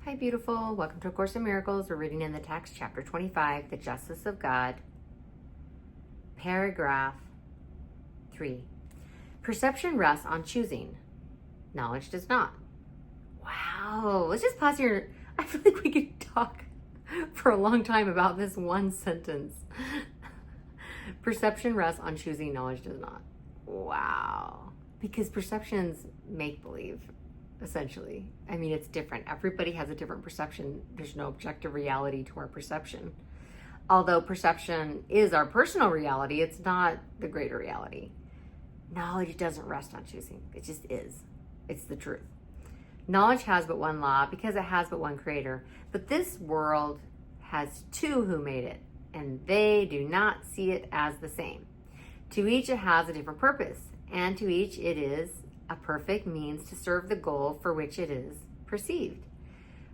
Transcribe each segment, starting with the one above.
Hi, beautiful. Welcome to A Course in Miracles. We're reading in the text, chapter 25, The Justice of God, paragraph 3. Perception rests on choosing. Knowledge does not. Wow. Let's just pause here. I feel like we could talk for a long time about this one sentence. Perception rests on choosing. Knowledge does not. Wow. Because perceptions make believe. Essentially. I mean, it's different. Everybody has a different perception. There's no objective reality to our perception. Although perception is our personal reality, it's not the greater reality. Knowledge doesn't rest on choosing. It just is. It's the truth. Knowledge has but one law because it has but one creator. But this world has two who made it, and they do not see it as the same. To each it has a different purpose, and to each it is a perfect means to serve the goal for which it is perceived.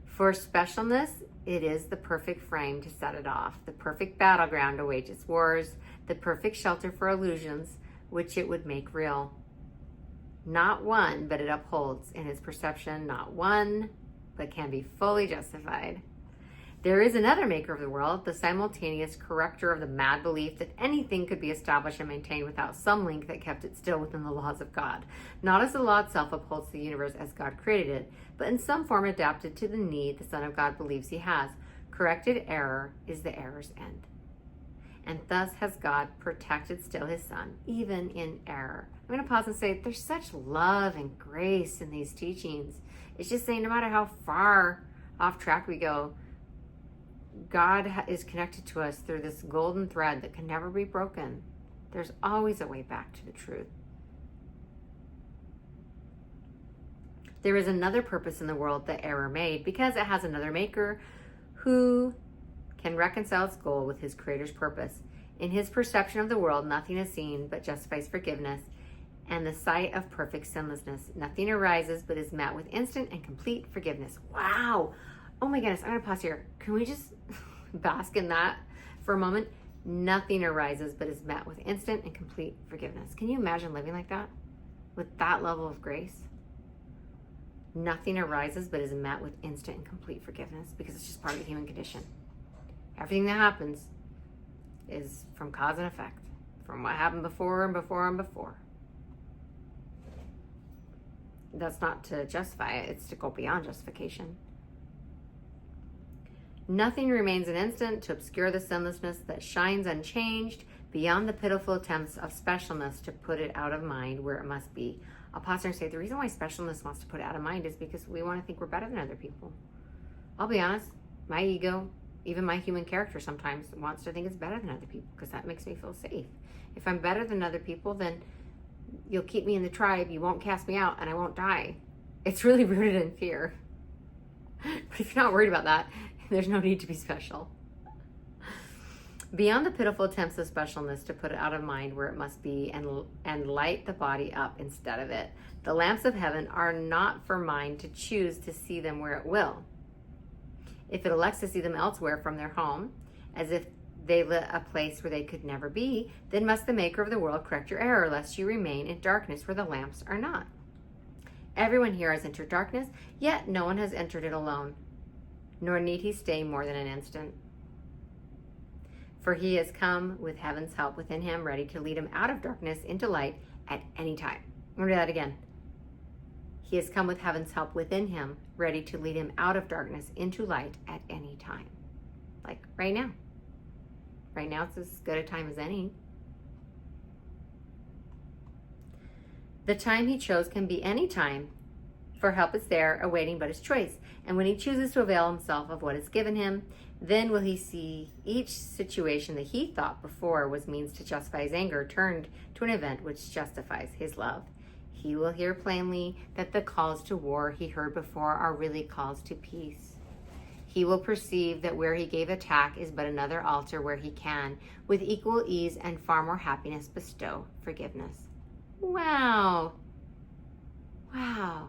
For specialness, it is the perfect frame to set it off, the perfect battleground to wage its wars, the perfect shelter for illusions, which it would make real. Not one, but it upholds in its perception, not one, but can be fully justified. There is another maker of the world, the simultaneous corrector of the mad belief that anything could be established and maintained without some link that kept it still within the laws of God. Not as the law itself upholds the universe as God created it, but in some form adapted to the need the Son of God believes he has. Corrected error is the error's end. And thus has God protected still his Son, even in error. I'm going to pause and say there's such love and grace in these teachings. It's just saying no matter how far off track we go, God is connected to us through this golden thread that can never be broken. There's always a way back to the truth. There is another purpose in the world that error made because it has another maker who can reconcile its goal with his creator's purpose. In his perception of the world, nothing is seen but justifies forgiveness and the sight of perfect sinlessness. Nothing arises but is met with instant and complete forgiveness. Wow. Oh my goodness, I'm going to pause here. Can we just bask in that for a moment? Nothing arises but is met with instant and complete forgiveness. Can you imagine living like that? With that level of grace? Nothing arises but is met with instant and complete forgiveness because it's just part of the human condition. Everything that happens is from cause and effect, from what happened before and before and before. That's not to justify it, it's to go beyond justification. Nothing remains an instant to obscure the sinlessness that shines unchanged beyond the pitiful attempts of specialness to put it out of mind where it must be. I'll pause and say the reason why specialness wants to put it out of mind is because we want to think we're better than other people. I'll be honest, my ego, even my human character sometimes wants to think it's better than other people because that makes me feel safe. If I'm better than other people, then you'll keep me in the tribe, you won't cast me out, and I won't die. It's really rooted in fear. But if you're not worried about that, there's no need to be special. Beyond the pitiful attempts of specialness to put it out of mind where it must be and light the body up instead of it, the lamps of heaven are not for mind to choose to see them where it will. If it elects to see them elsewhere from their home, as if they lit a place where they could never be, then must the maker of the world correct your error, lest you remain in darkness where the lamps are not. Everyone here has entered darkness, yet no one has entered it alone, nor need he stay more than an instant. For he has come with heaven's help within him, ready to lead him out of darkness into light at any time. Remember that again. He has come with heaven's help within him, ready to lead him out of darkness into light at any time. Like right now. Right now it's as good a time as any. The time he chose can be any time, for help is there, awaiting but his choice. And when he chooses to avail himself of what is given him, then will he see each situation that he thought before was means to justify his anger turned to an event which justifies his love. He will hear plainly that the calls to war he heard before are really calls to peace. He will perceive that where he gave attack is but another altar where he can, with equal ease and far more happiness, bestow forgiveness. Wow. Wow.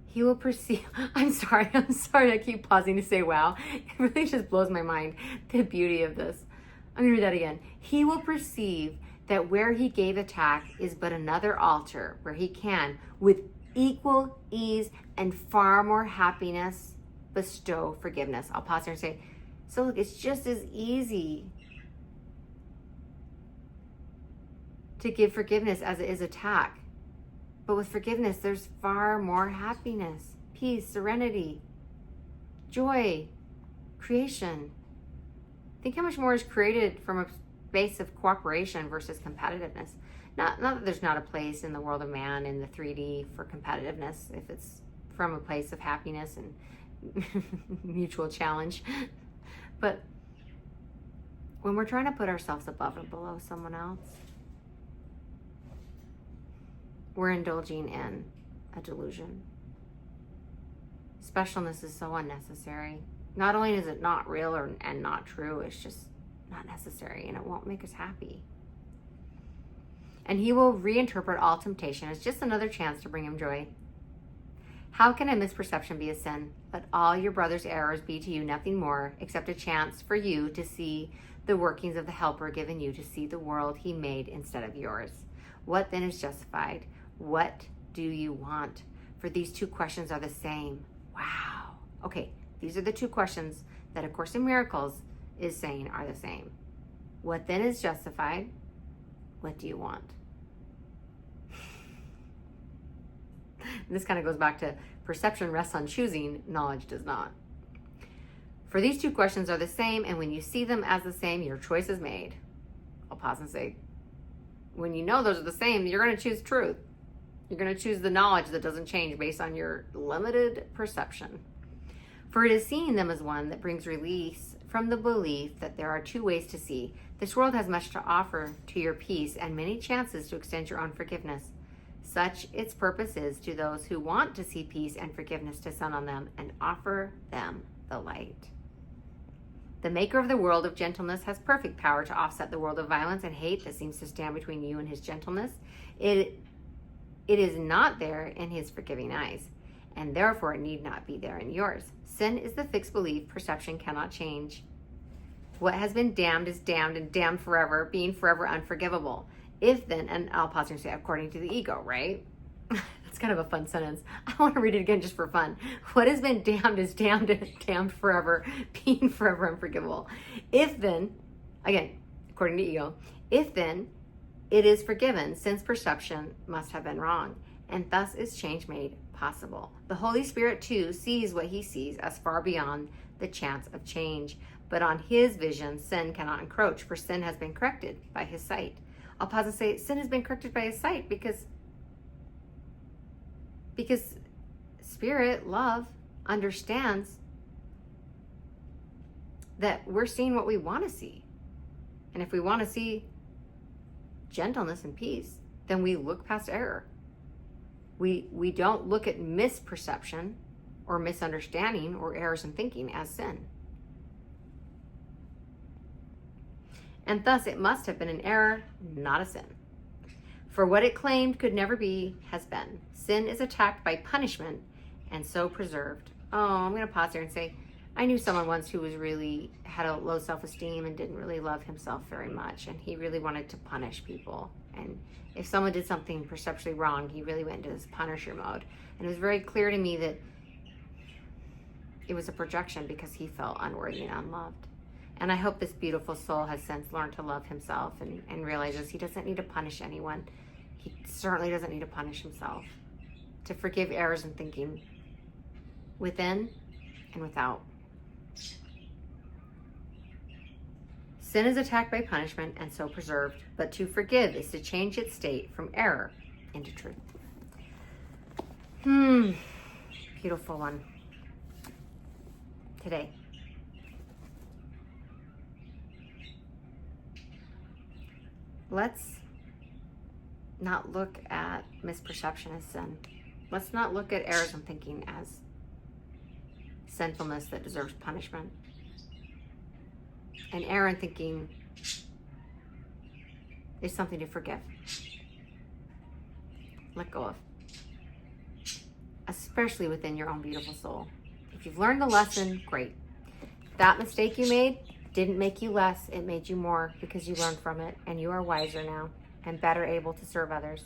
He will perceive, I'm sorry, I keep pausing to say wow. It really just blows my mind, the beauty of this. I'm going to read that again. He will perceive that where he gave attack is but another altar where he can, with equal ease and far more happiness bestow forgiveness. I'll pause here and say, so look, it's just as easy to give forgiveness as it is attack. But with forgiveness, there's far more happiness, peace, serenity, joy, creation. Think how much more is created from a space of cooperation versus competitiveness. Not that there's not a place in the world of man in the 3D for competitiveness, if it's from a place of happiness and mutual challenge. But when we're trying to put ourselves above or below someone else, we're indulging in a delusion. Specialness is so unnecessary. Not only is it not real and not true, it's just not necessary, and it won't make us happy. And he will reinterpret all temptation as just another chance to bring him joy. How can a misperception be a sin? Let all your brother's errors be to you nothing more except a chance for you to see the workings of the helper given you to see the world he made instead of yours. What then is justified? What do you want? For these two questions are the same. Wow. Okay, these are the two questions that A Course in Miracles is saying are the same. What then is justified? What do you want? This kind of goes back to perception rests on choosing, knowledge does not. For these two questions are the same, and when you see them as the same, your choice is made. I'll pause and say, when you know those are the same, you're going to choose truth. You're going to choose the knowledge that doesn't change based on your limited perception. For it is seeing them as one that brings release from the belief that there are two ways to see. This world has much to offer to your peace and many chances to extend your own forgiveness. Such its purpose is to those who want to see peace and forgiveness descend on them and offer them the light. The maker of the world of gentleness has perfect power to offset the world of violence and hate that seems to stand between you and his gentleness. It is not there in his forgiving eyes, and therefore it need not be there in yours. Sin is the fixed belief perception cannot change. What has been damned is damned and damned forever, being forever unforgivable. If then, and I'll pause and say, according to the ego, right? That's kind of a fun sentence. I want to read it again just for fun. What has been damned is damned and damned forever, being forever unforgivable. If then, again, according to ego, if then it is forgiven, since perception must have been wrong, and thus is change made possible. The Holy Spirit too sees what he sees as far beyond the chance of change, but on his vision, sin cannot encroach, for sin has been corrected by his sight. I'll pause and say, sin has been corrected by his sight because Spirit, love, understands that we're seeing what we want to see. And if we want to see gentleness and peace, then we look past error. We don't look at misperception or misunderstanding or errors in thinking as sin. And thus it must have been an error, not a sin. For what it claimed could never be, has been. Sin is attacked by punishment and so preserved. Oh, I'm going to pause here and say, I knew someone once who had a low self-esteem and didn't really love himself very much. And he really wanted to punish people. And if someone did something perceptually wrong, he really went into this punisher mode. And it was very clear to me that it was a projection because he felt unworthy and unloved. And I hope this beautiful soul has since learned to love himself and realizes he doesn't need to punish anyone. He certainly doesn't need to punish himself. To forgive errors in thinking within and without. Sin is attacked by punishment and so preserved, but to forgive is to change its state from error into truth. Beautiful one. Today. Let's not look at misperception as sin. Let's not look at errors in thinking as sinfulness that deserves punishment. And error in thinking is something to forgive. Let go of. Especially within your own beautiful soul. If you've learned the lesson, great. That mistake you made didn't make you less, it made you more because you learned from it and you are wiser now and better able to serve others.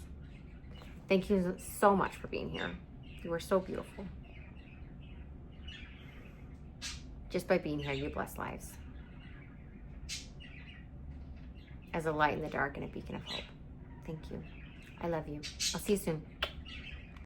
Thank you so much for being here. You are so beautiful. Just by being here, you bless lives. As a light in the dark and a beacon of hope. Thank you. I love you. I'll see you soon.